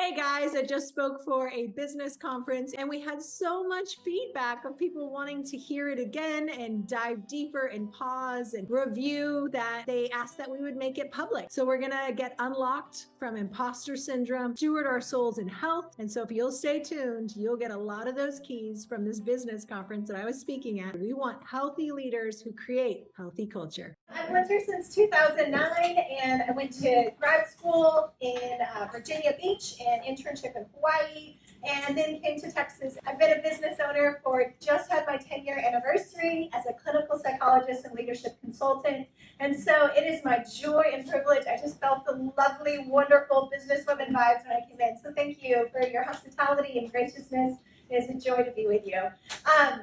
Hey guys, I just spoke for a business conference and we had so much feedback of people wanting to hear it again and dive deeper and pause and review that they asked that we would make it public. So we're gonna get unlocked from imposter syndrome, steward our souls in health. And so if you'll stay tuned, you'll get a lot of those keys from this business conference that I was speaking at. We want healthy leaders who create healthy culture. I've lived here since 2009, and I went to grad school in Virginia Beach and internship in Hawaii, and then came to Texas. I've been a business owner just had my 10-year anniversary as a clinical psychologist and leadership consultant, and so it is my joy and privilege. I just felt the lovely, wonderful businesswoman vibes when I came in, so thank you for your hospitality and graciousness. It is a joy to be with you.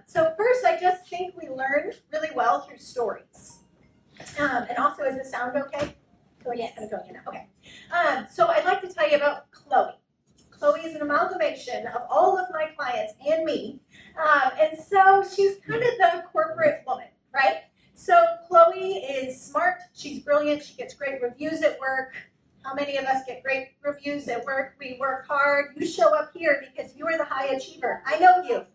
So first, I just think we learn really well through stories. And also, is the sound okay? Yes. Kind of going in now. Okay. So I'd like to tell you about Chloe. Chloe is an amalgamation of all of my clients and me. And so she's kind of the corporate woman, right? So Chloe is smart. She's brilliant. She gets great reviews at work. How many of us get great reviews at work? We work hard. You show up here because you are the high achiever. I know you.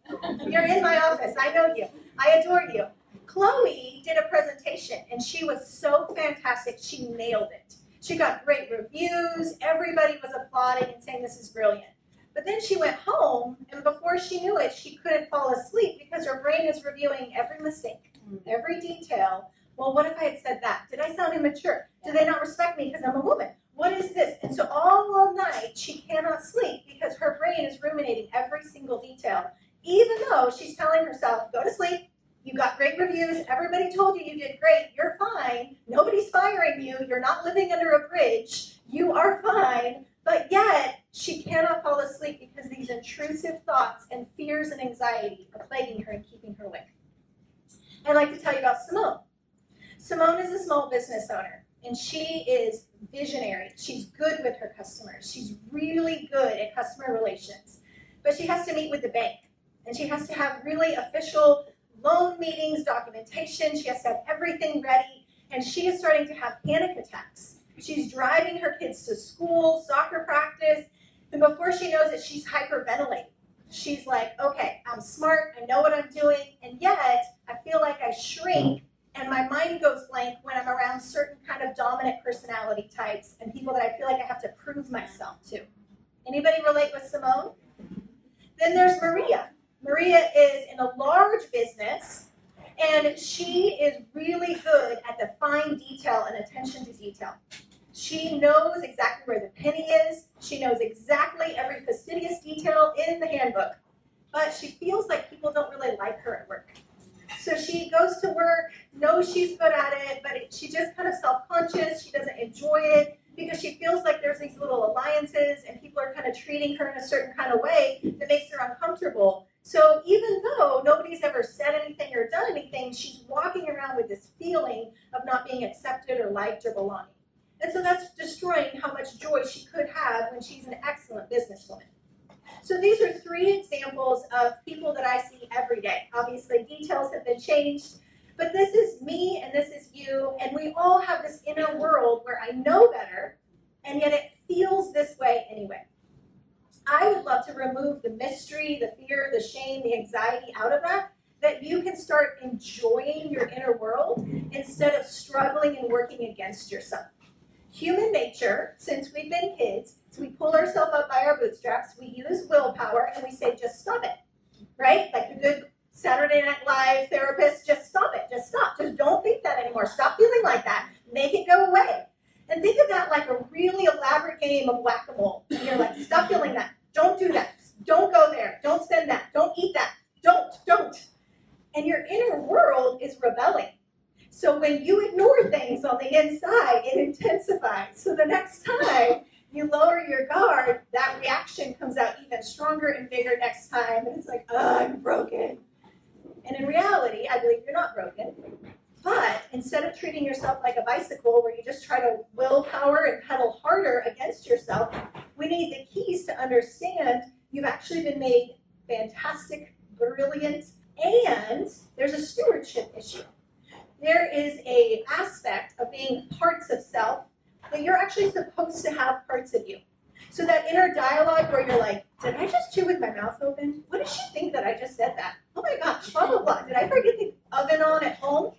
You're in my office. I know you. I adore you. Chloe did a presentation, and she was so fantastic. She nailed it. She got great reviews. Everybody was applauding and saying this is brilliant. But then she went home, and before she knew it, she couldn't fall asleep because her brain is reviewing every mistake, every detail. Well, what if I had said that? Did I sound immature? Do they not respect me because I'm a woman? What is this? And so all night, she cannot sleep because her brain is ruminating every single detail, even though she's telling herself, go to sleep. You got great reviews. Everybody told you you did great. You're fine. Nobody's firing you. You're not living under a bridge. You are fine. But yet, she cannot fall asleep because these intrusive thoughts and fears and anxiety are plaguing her and keeping her awake. I'd like to tell you about Simone. Simone is a small business owner, and she is visionary. She's good with her customers. She's really good at customer relations. But she has to meet with the bank, and she has to have really official loan meetings, documentation. She has to have everything ready, and she is starting to have panic attacks. She's driving her kids to school, soccer practice, and before she knows it, she's hyperventilating. She's like, okay, I'm smart, I know what I'm doing, and yet I feel like I shrink and my mind goes blank when I'm around certain kind of dominant personality types and people that I feel like I have to prove myself to. Anybody relate with Simone? Then there's Maria. Maria is in a large business, and she is really good at the fine detail and attention to detail. She knows exactly where the penny is. She knows exactly every fastidious detail in the handbook, but she feels like people don't really like her at work. So she goes to work, knows she's good at it, but she's just kind of self-conscious. She doesn't enjoy it because she feels like there's these little alliances and people are kind of treating her in a certain kind of way that makes her uncomfortable. So even though nobody's ever said anything or done anything, she's walking around with this feeling of not being accepted or liked or belonging. And so that's destroying how much joy she could have when she's an excellent businesswoman. So these are 3 examples of people that I see every day. Obviously, details have been changed, but this is me and this is you, and we all have this inner world where I know better, and yet it feels this way anyway. I would love to remove the mystery, the fear, the shame, the anxiety out of that you can start enjoying your inner world instead of struggling and working against yourself. Human nature, since we've been kids, is we pull ourselves up by our bootstraps, we use willpower, and we say, just stop it, right? Like a good Saturday Night Live therapist, just stop it, just stop. Just don't think that anymore. Stop feeling like that. Make it go away. And think of that like a really elaborate game of whack-a-mole. And you're like, stop feeling that. Don't do that. Don't go there. Don't spend that. Don't eat that. Don't. And your inner world is rebelling. So when you ignore things on the inside, it intensifies. So the next time you lower your guard, that reaction comes out even stronger and bigger next time. And it's like, oh, I'm broken. And in reality, I believe you're not broken. But instead of treating yourself like a bicycle where you just try to willpower and pedal harder against yourself, we need the keys to understand you've actually been made fantastic, brilliant, and there's a stewardship issue. There is an aspect of being parts of self, but you're actually supposed to have parts of you. So that inner dialogue where you're like, did I just chew with my mouth open? What does she think that I just said that? Oh my gosh, blah, blah, blah. Did I forget the oven on at home?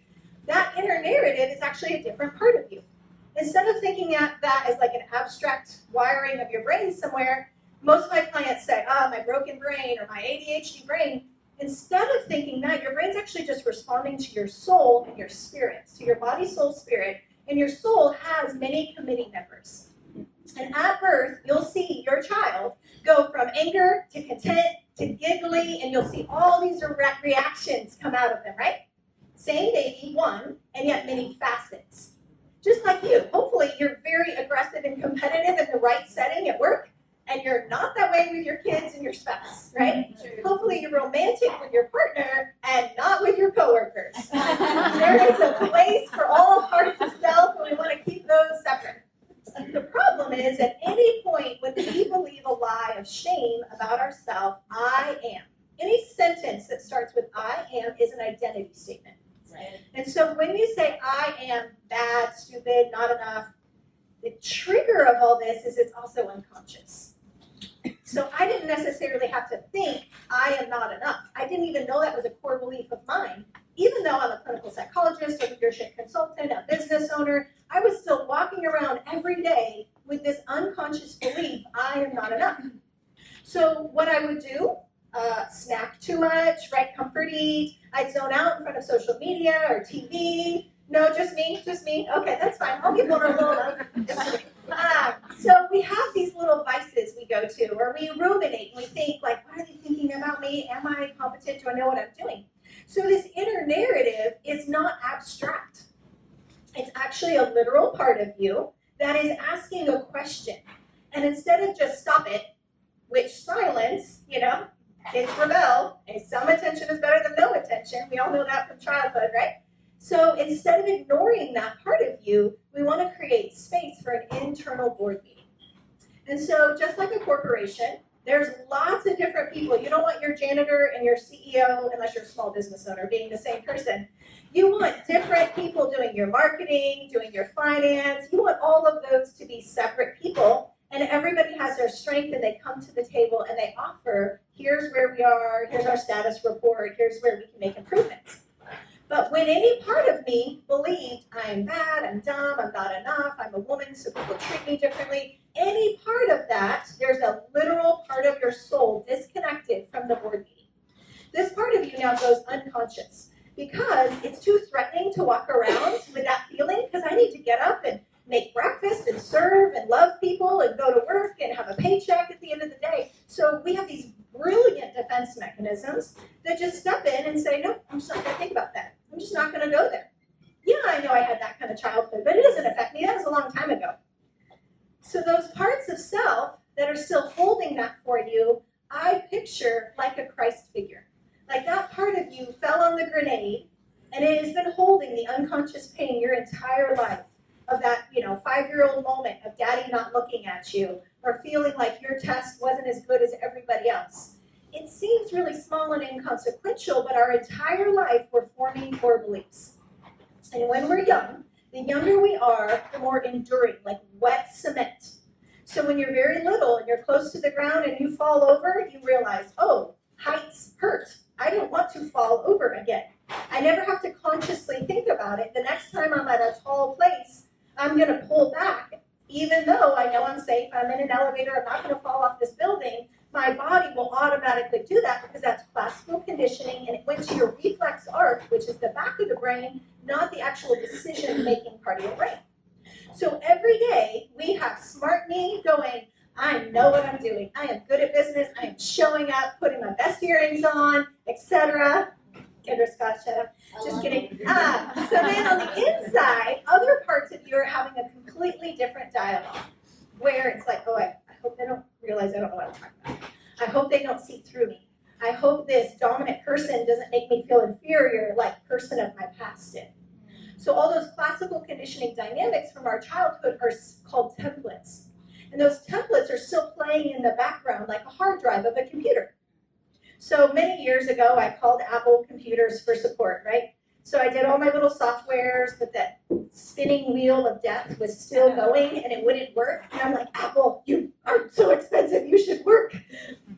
That inner narrative is actually a different part of you. Instead of thinking at that as like an abstract wiring of your brain somewhere, most of my clients say, my broken brain or my ADHD brain. Instead of thinking that, your brain's actually just responding to your soul and your spirit, to your body, soul, spirit, and your soul has many committee members. And at birth, you'll see your child go from anger to content to giggly, and you'll see all these reactions come out of them, right? Same baby, one, and yet many facets. Just like you. Hopefully, you're very aggressive and competitive in the right setting at work, and you're not that way with your kids and your spouse, right? Hopefully, you're romantic with your partner and not with your coworkers. There is a place for all parts of self, and we want to keep those separate. The problem is, at any point when we believe a lie of shame about ourselves, I am. Any sentence that starts with I am is an identity statement. Right. And so when we say I am bad, stupid, not enough, the trigger of all this is it's also unconscious. So I didn't necessarily have to think I am not enough. I didn't even know that was a core belief of mine. Even though I'm a clinical psychologist, a leadership consultant, a business owner, I was still walking around every day with this unconscious belief, I am not enough. So what I would do, snack too much, right, comfort eat, I'd zone out in front of social media or TV. No, just me. Okay, that's fine. I'll be vulnerable. So we have these little vices we go to, or we ruminate and we think, like, what are they thinking about me? Am I competent? Do I know what I'm doing? So this inner narrative is not abstract. It's actually a literal part of you that is asking a question. And instead of just stop it, which silence, kids rebel, and some attention is better than no attention. We all know that from childhood, right? So instead of ignoring that part of you, we want to create space for an internal board meeting. And so just like a corporation, there's lots of different people. You don't want your janitor and your CEO, unless you're a small business owner, being the same person. You want different people doing your marketing, doing your finance. You want all of those to be separate people. And everybody has their strength, and they come to the table and they offer, here's where we are, here's our status report, here's where we can make improvements. But when any part of me believed, I'm bad, I'm dumb, I'm not enough, I'm a woman, so people treat me differently, any part of that, there's a literal part of your soul disconnected from the board meeting. This part of you now goes unconscious because it's too threatening to walk around with that feeling, because I need to get up and make breakfast and serve and love people and go to work and have a paycheck at the end of the day. So we have these brilliant defense mechanisms that just step in and say, no, I'm just not going to think about that. I'm just not going to go there. Yeah, I know I had that kind of childhood, but it doesn't affect me. That was a long time ago. So those parts of self that are still holding that for you, I picture like a Christ figure. Like that part of you fell on the grenade, and it has been holding the unconscious pain your entire life of that, 5-year-old moment of daddy not looking at you or feeling like your test wasn't as good as everybody else. It seems really small and inconsequential, but our entire life we're forming core beliefs. And when we're young, the younger we are, the more enduring, like wet cement. So when you're very little and you're close to the ground and you fall over, you realize, oh, heights hurt. I don't want to fall over again. I never have to consciously think about it. The next time I'm at a tall place, I'm going to pull back. Even though I know I'm safe, I'm in an elevator, I'm not going to fall off this building, my body will automatically do that because that's classical conditioning, and it went to your reflex arc, which is the back of the brain, not the actual decision-making part of your brain. So every day, we have smart me going, I know what I'm doing. I am good at business. I am showing up, putting my best earrings on, etc. Kendra Scott, shut up. Just kidding. So then on the inside, other parts of you are having a completely different dialogue where it's like, oh, I hope they don't realize I don't know what I'm talking about. I hope they don't see through me. I hope this dominant person doesn't make me feel inferior like person of my past did. So all those classical conditioning dynamics from our childhood are called templates. And those templates are still playing in the background like a hard drive of a computer. So many years ago, I called Apple computers for support, right? So I did all my little softwares, but that spinning wheel of death was still going and it wouldn't work. And I'm like, Apple, you are so expensive, you should work.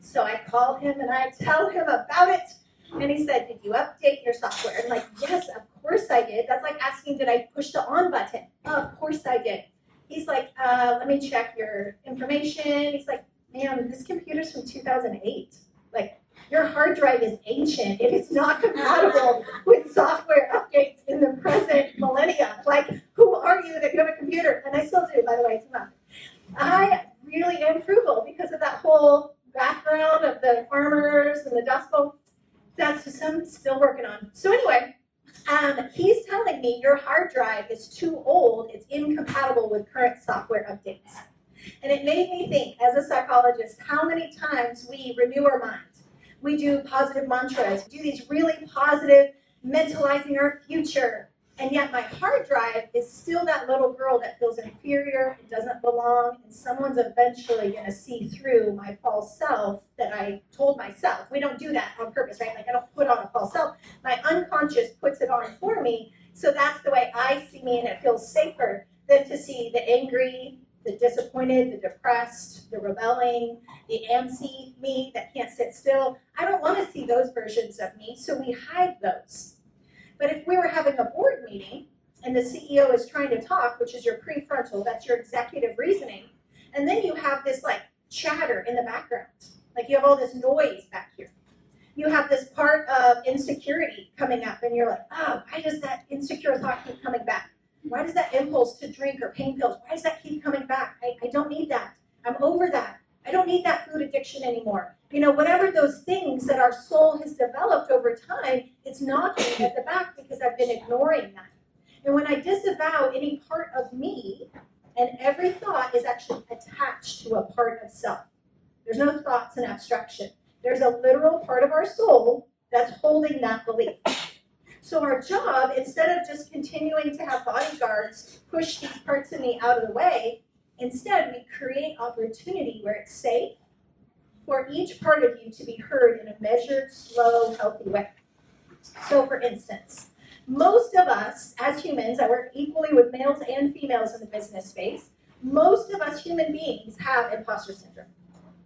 So I call him and I tell him about it. And he said, did you update your software? And I'm like, yes, of course I did. That's like asking, did I push the on button? Of course I did. He's like, let me check your information. He's like, man, this computer's from 2008. Like, your hard drive is ancient. It is not compatible with software updates in the present millennia. Like, who are you that you have a computer? And I still do, by the way, it's not. I really am frugal because of that whole background of the farmers and the Dust Bowl. That's just I'm still working on. So anyway, he's telling me your hard drive is too old. It's incompatible with current software updates. And it made me think, as a psychologist, how many times we renew our mind. We do positive mantras, we do these really positive, mentalizing our future. And yet my hard drive is still that little girl that feels inferior, doesn't belong, and someone's eventually going to see through my false self that I told myself. We don't do that on purpose, right? Like I don't put on a false self. My unconscious puts it on for me. So that's the way I see me, and it feels safer than to see the angry, the disappointed, the depressed, the rebelling, the antsy me that can't sit still. I don't want to see those versions of me, so we hide those. But if we were having a board meeting and the CEO is trying to talk, which is your prefrontal, that's your executive reasoning, and then you have this like chatter in the background, like you have all this noise back here. You have this part of insecurity coming up and you're like, oh, why does that insecure thought keep coming back? Why does that impulse to drink or pain pills, why does that keep coming back? I don't need that. I'm over that. I don't need that food addiction anymore. You know, whatever those things that our soul has developed over time, it's knocking at the back because I've been ignoring that. And when I disavow any part of me, and every thought is actually attached to a part of self. There's no thoughts in abstraction. There's a literal part of our soul that's holding that belief. So our job, instead of just continuing to have bodyguards push these parts of me out of the way, instead we create opportunity where it's safe for each part of you to be heard in a measured, slow, healthy way. So for instance, most of us as humans, I work equally with males and females in the business space, most of us human beings have imposter syndrome,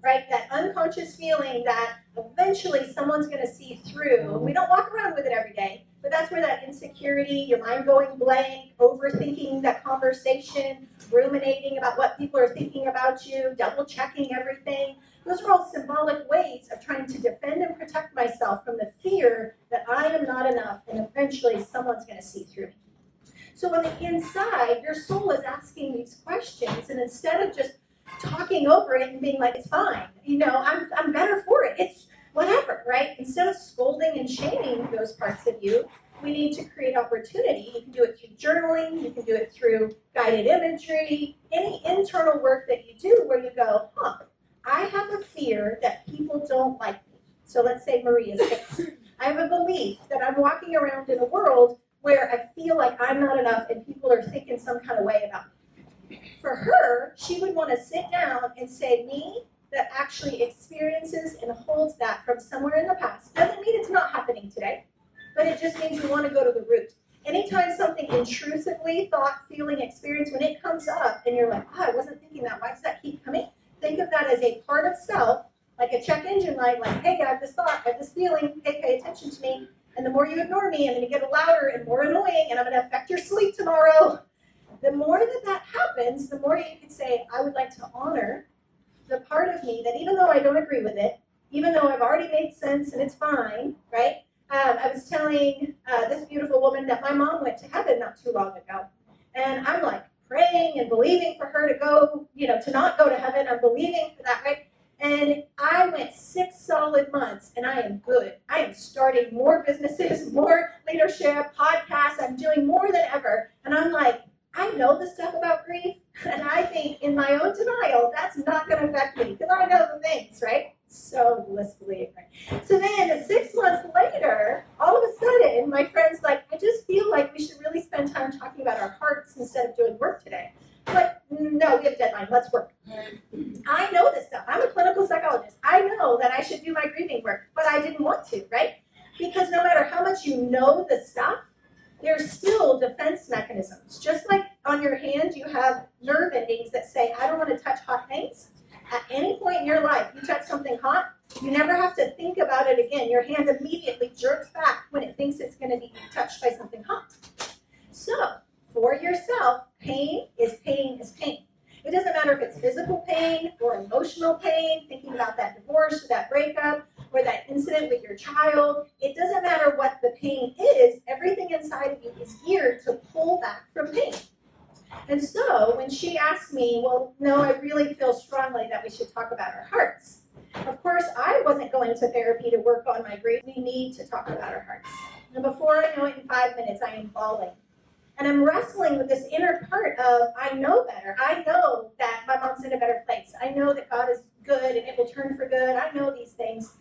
right? That unconscious feeling that eventually someone's going to see through. We don't walk around with it every day, but that's where that insecurity, your mind going blank, overthinking that conversation, ruminating about what people are thinking about you, double checking everything. Those are all symbolic ways of trying to defend and protect myself from the fear that I am not enough and eventually someone's going to see through me. So on the inside, your soul is asking these questions, and instead of just talking over it and being like, it's fine, you know, I'm better for it, it's whatever, right? Instead of scolding and shaming those parts of you, we need to create opportunity. You can do it through journaling, you can do it through guided imagery, any internal work that you do where you go, I have a fear that people don't like me. So let's say Maria's case. I have a belief that I'm walking around in a world where I feel like I'm not enough and people are thinking some kind of way about me. For her, she would want to sit down and say, me that actually experiences and holds that from somewhere in the past. Doesn't mean it's not happening today, but it just means we want to go to the root. Anytime something intrusively, thought, feeling, experience, when it comes up and you're like, I wasn't thinking that, why does that keep coming? Think of that as a part of self, like a check engine light, like, hey, I have this thought, I have this feeling, hey, pay attention to me. And the more you ignore me, I'm going to get louder and more annoying, and I'm going to affect your sleep tomorrow. The more that happens, the more you can say, I would like to honor the part of me that even though I don't agree with it, even though I've already made sense and it's fine, right? I was telling this beautiful woman that my mom went to heaven not too long ago. And I'm like praying and believing for her to go, you know, to not go to heaven. I'm believing for that, right? And I went 6 solid months and I am good. I am starting more businesses, more leadership, podcasts. I'm doing more than ever. And I'm like, I know the stuff about grief. And I think in my own denial, that's not going to affect me because I know the things, right? So blissfully ignorant. So then 6 months later, all of a sudden, my friend's like, I just feel like we should really spend time talking about our hearts instead of doing work today. But no, we have a deadline. Let's work. I know this stuff. I'm a clinical psychologist. I know that I should do my grieving work, but I didn't want to, right? Because no matter how much you know the stuff, mechanisms. Just like on your hand, you have nerve endings that say, I don't want to touch hot things. At any point in your life, you touch something hot, you never have to think about it again. Your hand immediately jerks back when it thinks it's going to be touched by something hot. So, for yourself, pain is pain is pain. It doesn't matter if it's physical pain or emotional pain, thinking about that divorce or that breakup or that incident with your child. It doesn't matter what the pain is. Everything inside of you is geared to pull back from pain. And so when she asked me, well, no, I really feel strongly that we should talk about our hearts. Of course, I wasn't going to therapy to work on my grief. We need to talk about our hearts. And before I know it, in 5 minutes, I am bawling. And I'm wrestling with this inner part of, I know better. I know that my mom's in a better place. I know that God is good and it will turn for good. I know these things.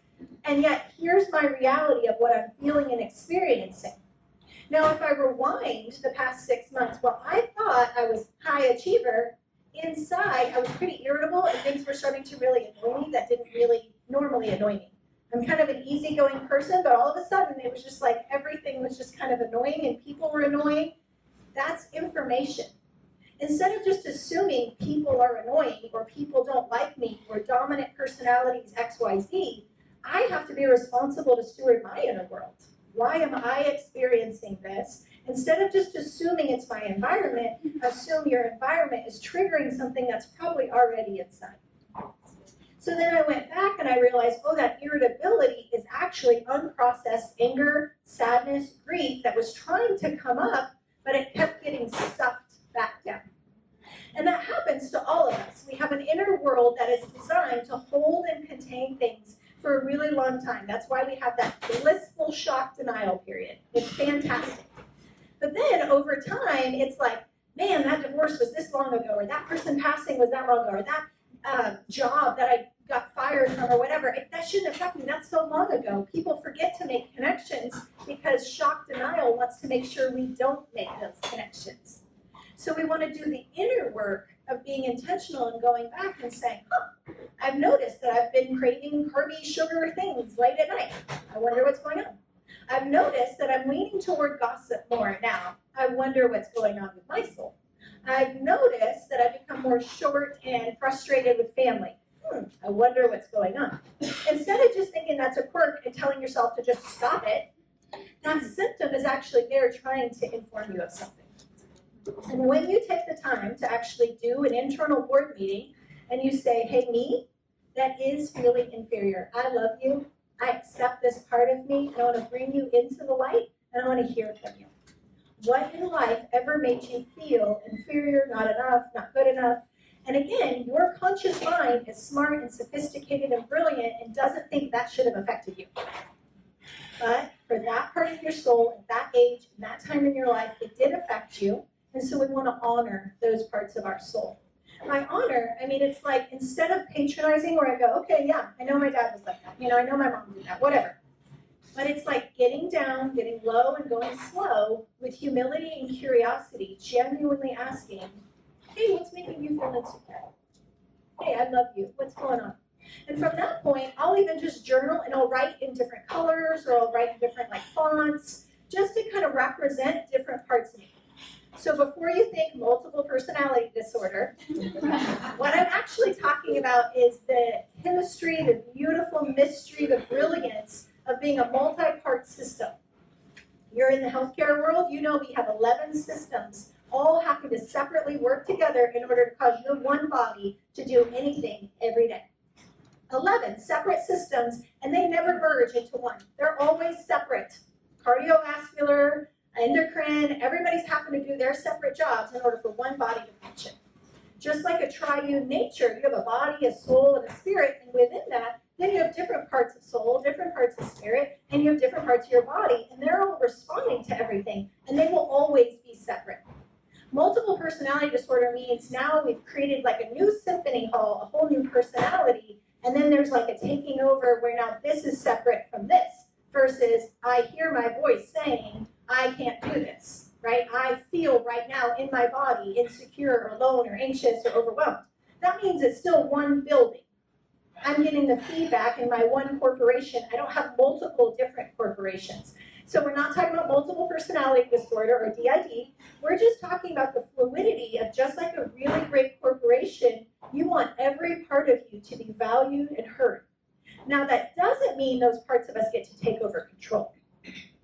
And yet, here's my reality of what I'm feeling and experiencing. Now, if I rewind the past 6 months, well, I thought I was high achiever. Inside, I was pretty irritable and things were starting to really annoy me that didn't really normally annoy me. I'm kind of an easygoing person, but all of a sudden, it was just like everything was just kind of annoying and people were annoying. That's information. Instead of just assuming people are annoying or people don't like me or dominant personalities XYZ, I have to be responsible to steward my inner world. Why am I experiencing this? Instead of just assuming it's my environment, assume your environment is triggering something that's probably already inside. So then I went back and I realized, oh, that irritability is actually unprocessed anger, sadness, grief that was trying to come up, but it kept getting stuffed back down. And that happens to all of us. We have an inner world that is designed to hold and contain things for a really long time. That's why we have that blissful shock denial period. It's fantastic. But then over time, it's like, man, that divorce was this long ago, or that person passing was that long ago, or that job that I got fired from, or whatever. That shouldn't affect me. That's so long ago. People forget to make connections because shock denial wants to make sure we don't make those connections. So we want to do the inner work of being intentional and going back and saying, I've noticed that I've been craving carby sugar things late at night. I wonder what's going on. I've noticed that I'm leaning toward gossip more now. I wonder what's going on with my soul. I've noticed that I've become more short and frustrated with family. I wonder what's going on. Instead of just thinking that's a quirk and telling yourself to just stop it, that symptom is actually there trying to inform you of something. And when you take the time to actually do an internal board meeting and you say, hey, me, that is feeling inferior. I love you. I accept this part of me. And I want to bring you into the light and I want to hear from you. What in life ever made you feel inferior, not enough, not good enough? And again, your conscious mind is smart and sophisticated and brilliant and doesn't think that should have affected you. But for that part of your soul, at that age, and that time in your life, it did affect you. And so we want to honor those parts of our soul. By honor, I mean, it's like instead of patronizing where I go, okay, yeah, I know my dad was like that. I know my mom did that, whatever. But it's like getting down, getting low, and going slow with humility and curiosity, genuinely asking, hey, what's making you feel insecure? Hey, I love you. What's going on? And from that point, I'll even just journal and I'll write in different colors or I'll write in different fonts just to kind of represent different parts of me. So before you think multiple personality disorder, what I'm actually talking about is the chemistry, the beautiful mystery, the brilliance of being a multi-part system. You're in the healthcare world, we have 11 systems all having to separately work together in order to cause your one body to do anything every day. 11 separate systems, and they never merge into one. They're always separate. Cardiovascular, endocrine, everybody's having to do their separate jobs in order for one body to function. Just like a triune nature, you have a body, a soul, and a spirit, and within that, then you have different parts of soul, different parts of spirit, and you have different parts of your body, and they're all responding to everything, and they will always be separate. Multiple personality disorder means now we've created like a new symphony hall, a whole new personality, and then there's like a taking over where now this is separate from this, versus I hear my voice saying, I can't do this, right? I feel right now in my body insecure or alone or anxious or overwhelmed. That means it's still one building. I'm getting the feedback in my one corporation. I don't have multiple different corporations. So we're not talking about multiple personality disorder or DID. We're just talking about the fluidity of, just like a really great corporation, you want every part of you to be valued and heard. Now that doesn't mean those parts of us get to take over control.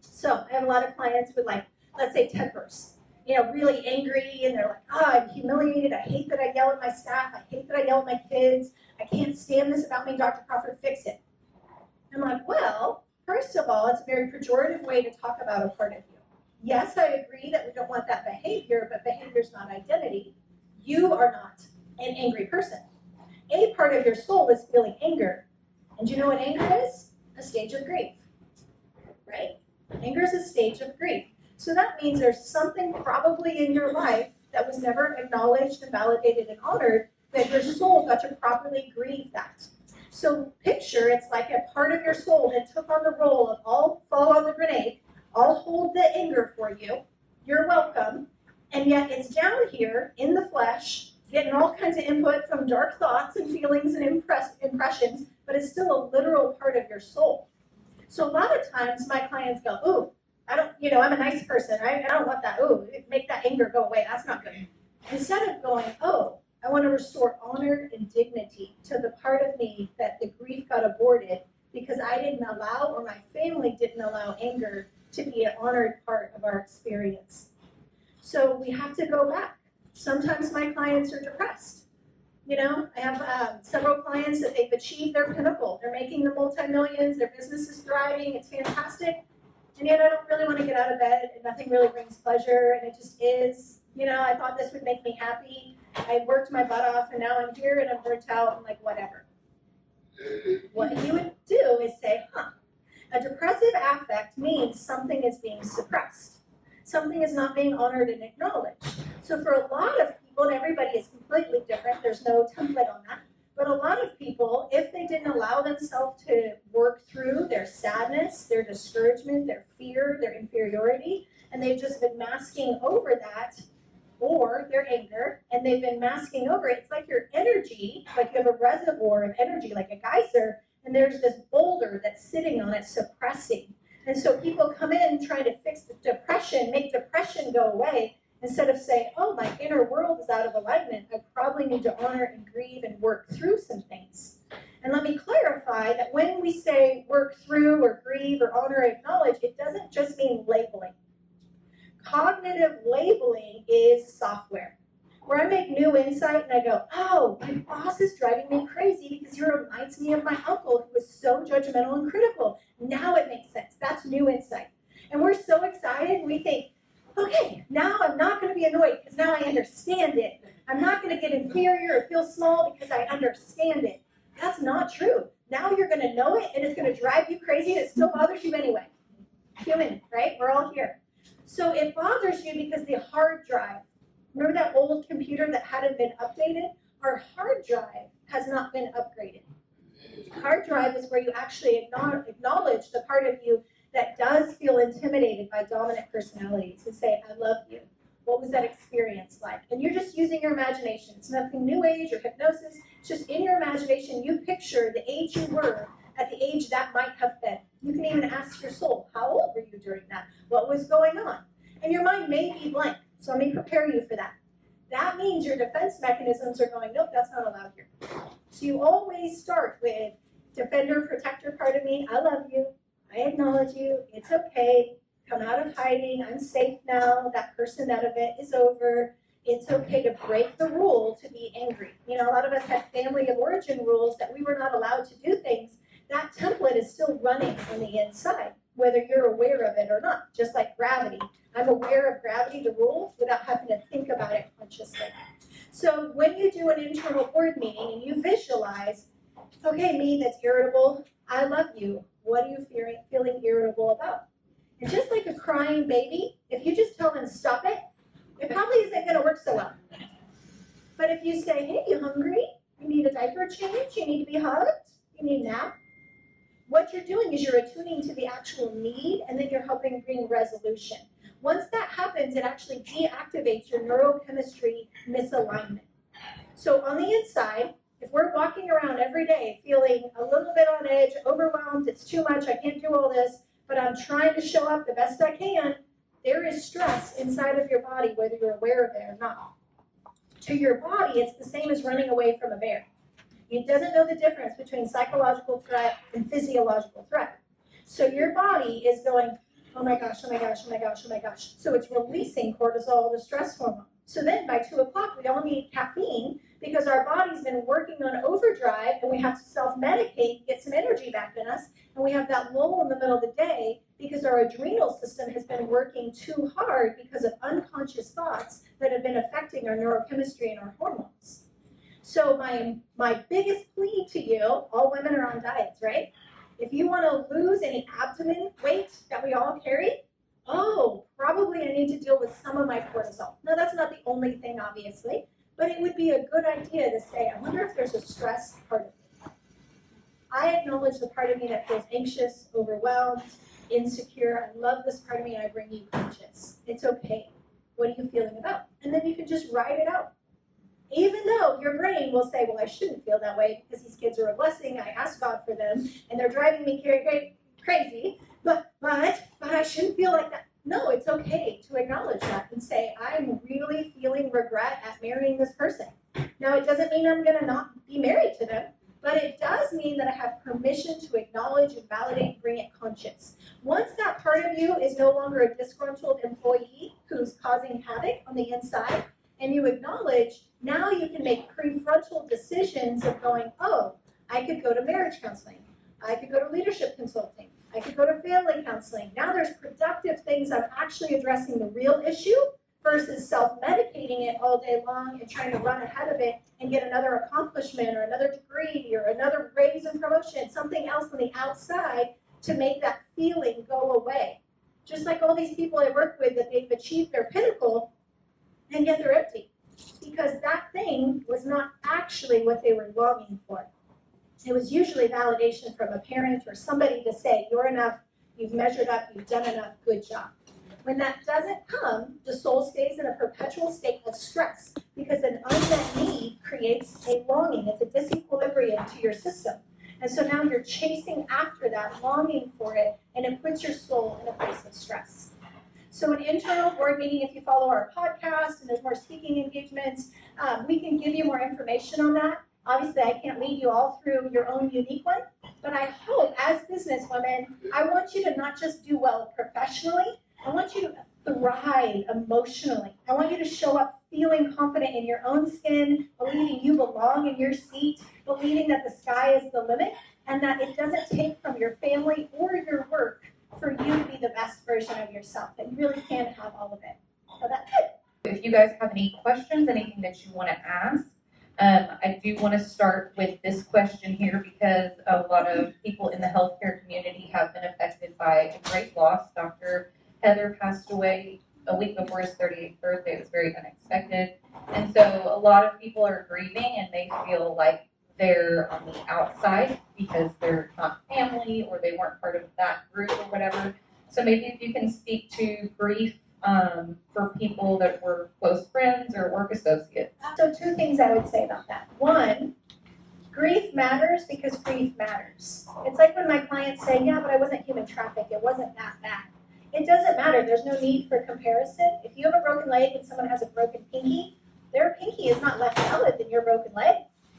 So I have a lot of clients with, like, let's say tempers, really angry, and they're like, oh, I'm humiliated, I hate that I yell at my staff, I hate that I yell at my kids, I can't stand this about me, Dr. Crawford, fix it. I'm like, well, first of all, it's a very pejorative way to talk about a part of you. Yes, I agree that we don't want that behavior, but behavior is not identity. You are not an angry person. A part of your soul is feeling anger. And you know what anger is? A stage of grief, right? Anger is a stage of grief. So that means there's something probably in your life that was never acknowledged and validated and honored, that your soul got to properly grieve that. So picture it's like a part of your soul that took on the role of, I'll fall on the grenade, I'll hold the anger for you, you're welcome, and yet it's down here in the flesh, getting all kinds of input from dark thoughts and feelings and impressions, but it's still a literal part of your soul. So a lot of times my clients go, ooh, I don't, I'm a nice person, I don't want that, ooh, make that anger go away, that's not good. Instead of going, oh, I want to restore honor and dignity to the part of me that the grief got aborted because I didn't allow, or my family didn't allow, anger to be an honored part of our experience. So we have to go back. Sometimes my clients are depressed. I have several clients that they've achieved their pinnacle. They're making the multi-millions, their business is thriving, it's fantastic. And yet I don't really want to get out of bed, and nothing really brings pleasure, and it just is. I thought this would make me happy. I worked my butt off, and now I'm here, and I'm burnt out, and like, whatever. What you would do is say, a depressive affect means something is being suppressed. Something is not being honored and acknowledged. So for a lot of people, and everybody is completely different, there's no template on that, but a lot of people, if they didn't allow themselves to work through their sadness, their discouragement, their fear, their inferiority, and they've just been masking over that, or their anger, and they've been masking over it. It's like your energy, like you have a reservoir of energy, like a geyser, and there's this boulder that's sitting on it suppressing. And so people come in trying to fix the depression, make depression go away, instead of saying, oh, my inner world is out of alignment. I probably need to honor and grieve and work through some things. And let me clarify that when we say work through or grieve or honor or acknowledge, it doesn't just mean labeling. Cognitive labeling is software, where I make new insight and I go, oh, my boss is driving me crazy because he reminds me of my uncle who was so judgmental and critical. Now it makes sense. That's new insight. And we're so excited, we think, okay, now I'm not going to be annoyed because now I understand it. I'm not going to get inferior or feel small because I understand it. That's not true. Now you're going to know it, and it's going to drive you crazy, and it still bothers you anyway. Human, right? We're all here. So it bothers you because the hard drive, remember that old computer that hadn't been updated? Our hard drive has not been upgraded. Hard drive is where you actually acknowledge the part of you that does feel intimidated by dominant personalities and say, I love you. What was that experience like? And you're just using your imagination. It's nothing new age or hypnosis. It's just in your imagination, you picture the age you were at the age that might have been. You can even ask your soul, how old were you during that? What was going on? And your mind may be blank, so let me prepare you for that. That means your defense mechanisms are going, nope, that's not allowed here. So you always start with defender, protector part of me, I love you, I acknowledge you, it's okay, come out of hiding, I'm safe now, that person, that event is over, it's okay to break the rule to be angry. A lot of us have family of origin rules that we were not allowed to do things. That template is still running on the inside, whether you're aware of it or not, just like gravity. I'm aware of gravity, the rules, without having to think about it consciously. So when you do an internal board meeting and you visualize, okay, me that's irritable, I love you. What are you feeling irritable about? And just like a crying baby, if you just tell them stop it, it probably isn't going to work so well. But if you say, hey, you hungry? You need a diaper change? You need to be hugged? You need a nap? What you're doing is you're attuning to the actual need, and then you're helping bring resolution. Once that happens, it actually deactivates your neurochemistry misalignment. So on the inside, if we're walking around every day feeling a little bit on edge, overwhelmed, it's too much, I can't do all this, but I'm trying to show up the best I can. There is stress inside of your body, whether you're aware of it or not. To your body, it's the same as running away from a bear. It doesn't know the difference between psychological threat and physiological threat. So your body is going, oh my gosh, oh my gosh, oh my gosh, oh my gosh. So it's releasing cortisol, the stress hormone. So then by 2 o'clock, we all need caffeine because our body's been working on overdrive and we have to self-medicate, get some energy back in us. And we have that lull in the middle of the day because our adrenal system has been working too hard because of unconscious thoughts that have been affecting our neurochemistry and our hormones. So my biggest plea to you, all women are on diets, right? If you want to lose any abdomen weight that we all carry, probably I need to deal with some of my cortisol. Now, that's not the only thing, obviously, but it would be a good idea to say, I wonder if there's a stress part of me. I acknowledge the part of me that feels anxious, overwhelmed, insecure. I love this part of me, and I bring you conscious. It's okay. What are you feeling about? And then you can just write it out. Even though your brain will say, well, I shouldn't feel that way because these kids are a blessing. I asked God for them, and they're driving me crazy. But I shouldn't feel like that. No, it's okay to acknowledge that and say, I'm really feeling regret at marrying this person. Now, it doesn't mean I'm going to not be married to them, but it does mean that I have permission to acknowledge and validate, bring it conscious. Once that part of you is no longer a disgruntled employee who's causing havoc on the inside, and you acknowledge, now you can make prefrontal decisions of going, oh, I could go to marriage counseling. I could go to leadership consulting. I could go to family counseling. Now there's productive things. I'm actually addressing the real issue versus self-medicating it all day long and trying to run ahead of it and get another accomplishment or another degree or another raise and promotion, something else on the outside to make that feeling go away. Just like all these people I work with that they've achieved their pinnacle and yet they're empty because that thing was not actually what they were longing for. It was usually validation from a parent or somebody to say, you're enough, you've measured up, you've done enough, good job. When that doesn't come, the soul stays in a perpetual state of stress because an unmet need creates a longing. It's a disequilibrium to your system. And so now you're chasing after that, longing for it, and it puts your soul in a place of stress. So an internal board meeting, if you follow our podcast and there's more speaking engagements, we can give you more information on that. Obviously, I can't lead you all through your own unique one, but I hope as businesswomen, I want you to not just do well professionally, I want you to thrive emotionally. I want you to show up feeling confident in your own skin, believing you belong in your seat, believing that the sky is the limit, and that it doesn't take from your family or your work for you to be the best version of yourself, that you really can have all of it. So that's it. If you guys have any questions, anything that you want to ask, I do want to start with this question here because a lot of people in the healthcare community have been affected by a great loss. Dr. Heather passed away a week before his 38th birthday. It was very unexpected. And so a lot of people are grieving and they feel like they're on the outside because they're not family or they weren't part of that group or whatever. So maybe if you can speak to grief for people that were close friends or work associates. So 2 things I would say about that. 1, grief matters because grief matters. It's like when my clients say, yeah, but I wasn't human trafficked. It wasn't that bad. It doesn't matter. There's no need for comparison. If you have a broken leg and someone has a broken pinky, their pinky is not less valid than your broken leg.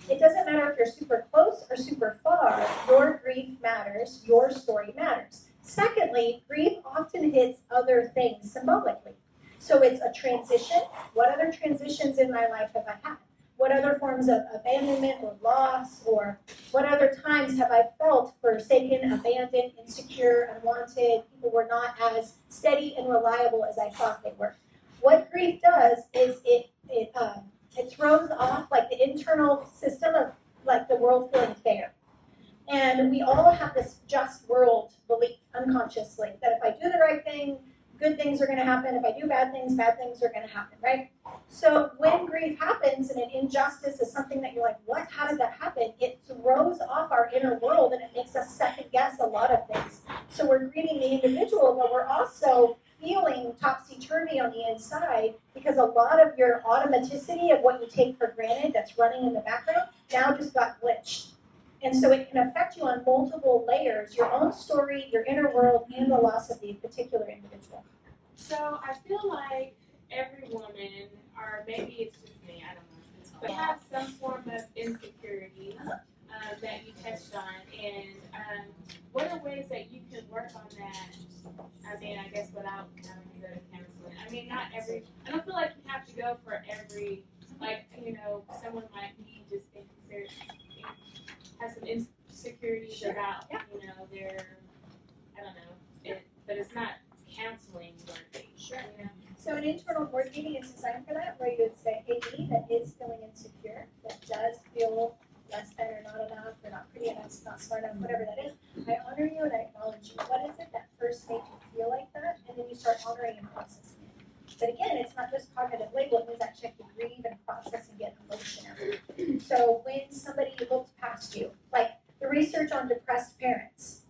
It doesn't matter if you're super close or super far. Your grief matters. Your story matters. Secondly, grief often hits other things symbolically. So it's a transition. What other transitions in my life have I had? What other forms of abandonment or loss, or what other times have I felt forsaken, abandoned, insecure, unwanted? People were not as steady and reliable as I thought they were. What grief does is it throws off like the internal system of like the world feeling fair. And we all have this just world belief unconsciously that if I do the right thing, good things are going to happen. If I do bad things are going to happen, right? So when grief happens and an injustice is something that you're like, what? How did that happen? It throws off our inner world and it makes us second guess a lot of things. So we're grieving the individual, but we're also feeling topsy-turvy on the inside because a lot of your automaticity of what you take for granted that's running in the background now just got glitched. And so it can affect you on multiple layers, your own story, your inner world, and the loss of the particular individual. So I feel like every woman, or maybe it's just me, I don't know, but have some form of insecurity that you touched on. And what are ways that you can work on that? I mean, I guess without having to go to counseling. I mean, not every, I don't feel like you have to go for every, like, you know, someone might be just have some insecurities about, you know, their, I don't know, but it's not counseling worthy. Sure. You know? So an internal board meeting is designed for that, where you would say, hey, me that is feeling insecure, that does feel less than or not enough, or not pretty enough, not smart enough, whatever that is. I honor you and I acknowledge you. What is it that first made you feel like that? And then you start honoring and processing it. But again, it's not just cognitive label, it means actually have to grieve and process and get emotion out of it. So when somebody looks past you, like the research on depressed parents.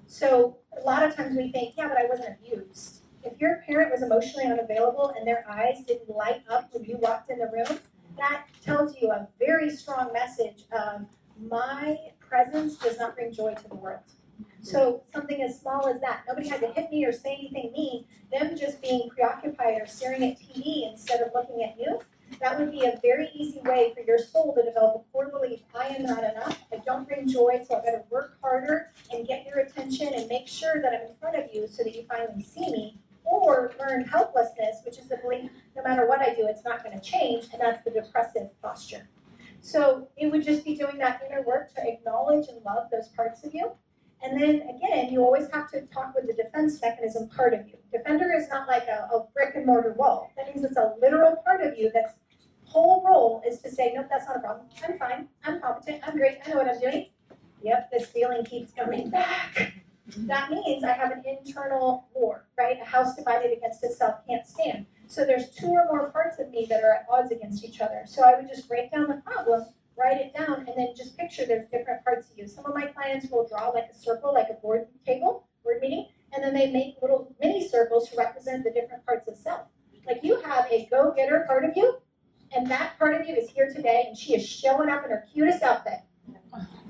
So a lot of times we think, yeah, but I wasn't abused. If your parent was emotionally unavailable and their eyes didn't light up when you walked in the room, that tells you a very strong message of my presence does not bring joy to the world. So something as small as that, nobody had to hit me or say anything mean, them just being preoccupied or staring at TV instead of looking at you, that would be a very easy way for your soul to develop a core belief, I am not enough, I don't bring joy, so I've got to work harder and get your attention and make sure that I'm in front of you so that you finally see me. Or learn helplessness, which is the belief, no matter what I do, it's not going to change, and that's the depressive posture. So it would just be doing that inner work to acknowledge and love those parts of you. And then again, you always have to talk with the defense mechanism part of you. Defender is not like a brick and mortar wall. That means it's a literal part of you that's whole role is to say, nope, that's not a problem. I'm fine, I'm competent, I'm great, I know what I'm doing. Yep, this feeling keeps coming back. That means I have an internal war, right? A house divided against itself can't stand. So there's two or more parts of me that are at odds against each other. So I would just write down the problem, write it down, and then just picture there's different parts of you. Some of my clients will draw like a circle, like a board meeting, and then they make little mini circles to represent the different parts of self. Like you have a go-getter part of you, and that part of you is here today, and she is showing up in her cutest outfit.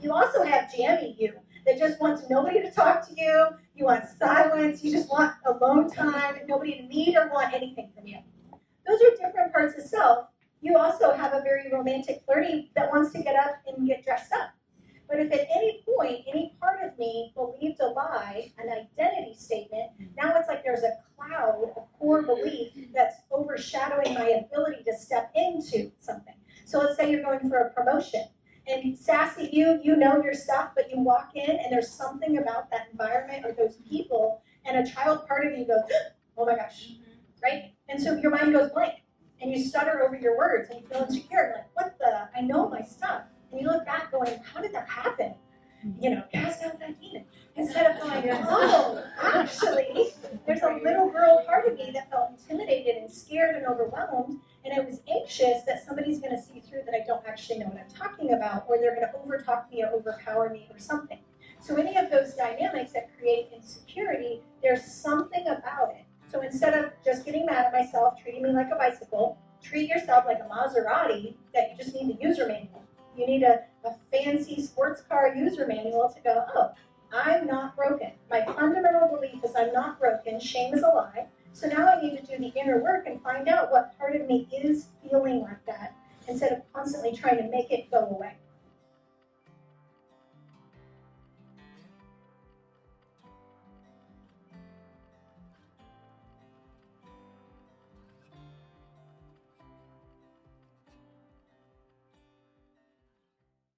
You also have jammy you, that just wants nobody to talk to you, you want silence, you just want alone time, nobody to need or want anything from you. Those are different parts of self. You also have a very romantic flirty that wants to get up and get dressed up. But if at any point, any part of me believed a lie, an identity statement, now it's like there's a cloud, a core belief that's overshadowing my ability to step into something. So let's say you're going for a promotion. And sassy you know your stuff, but you walk in and there's something about that environment or those people, and a child part of you goes, oh my gosh, right? And so your mind goes blank, and you stutter over your words, and you feel insecure, like, what the, I know my stuff. And you look back going, how did that happen? You know, cast out that demon. Instead of going, oh, actually, there's a little girl part of me that felt intimidated and scared and overwhelmed, and it was anxious that somebody's going to see through that I don't actually know what I'm talking about, or they're going to overtalk me or overpower me or something. So any of those dynamics that create insecurity, there's something about it. So instead of just getting mad at myself, treating me like a bicycle, treat yourself like a Maserati that you just need the user manual. You need a fancy sports car user manual to go, oh, I'm not broken. My fundamental belief is I'm not broken. Shame is a lie. So now I need to do the inner work and find out what part of me is feeling like that instead of constantly trying to make it go away.